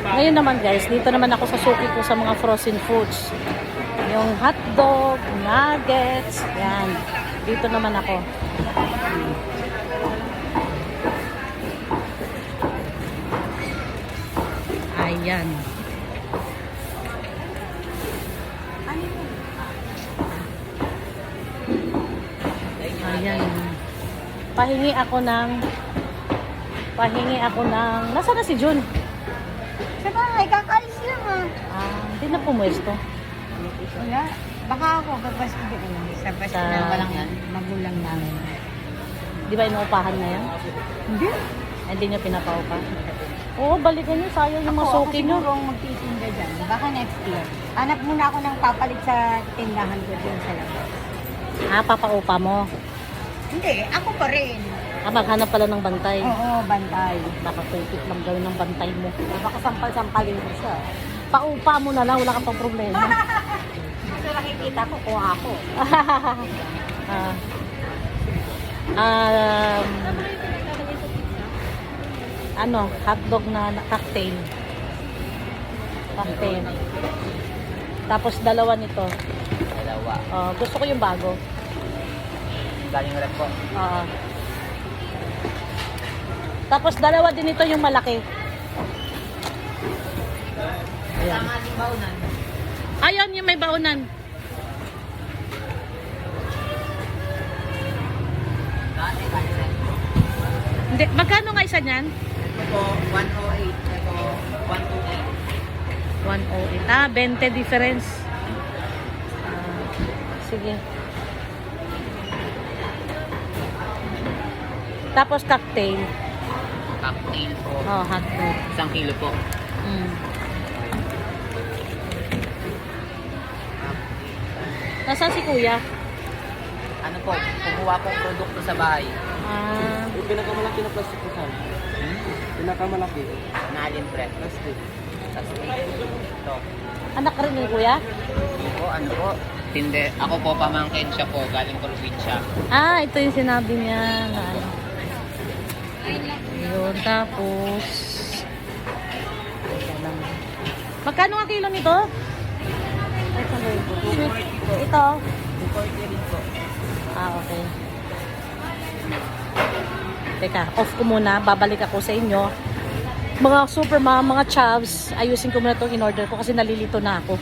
Ngayon naman guys, dito naman ako sa suki ko sa mga frozen foods. Yung hotdog, nuggets, yan. Dito naman ako. Ayan. Ayan. Pahingi ako ng, nasa na si Jun? Sa bahay, kakalis lang Hindi na pumuesto. Wala. Baka ako, pagpasko ko sa pasko Sa- na walang magulang namin. Di ba inuupahan na yan? Hindi. Hindi niya pinapaupa. Oo, balikan niyo. Sayang yung mga suki niyo. siguro ang magtitinda dyan. Baka next year. Hanap muna ako ng papalit sa tindahan ko dyan sa labas. Papaupa mo. Hindi, ako pa rin. Maghanap pala ng bantay. Oo, bantay. Baka kupit lang gawin ng bantay mo. Baka sampal-sampalin ko siya. Paupa mo na lang, wala kang pang problema. Kasi nakikita ko, kuha ako. Ah. Um, hotdog na cocktail. Cocktail. Tapos dalawa nito. Dalawa. Gusto ko yung bago. Galing rep po. Tapos dalawa din ito yung malaki. Ayan. Tama din baunan. Ayun, yung may baunan. Hindi, magkano nga isa niyan? Ito po, 108. Ito, 128. 108. 20 difference. Sige. Tapos cocktail. Cocktail po. Hotdog. 1 kilo po. Nasaan si kuya? Ano po, kumuha pong produkto sa bahay. Yung pinakamalaki na plastic ko saan? Pinakamalaki. Nalin prep. Plastic. Tapos ito. Anak rin ni kuya? Po, ano po? Tinde. Ako po, pamangkin siya po. Galing probinsya. Ito yung sinabi niya na ano. Yun, tapos teka lang. Magkano nga kilo nito? Ito? 240 rin po. Okay. Teka, off ko muna. Babalik ako sa inyo. Mga super mga chavs, ayusin ko muna itong in-order ko kasi nalilito na ako.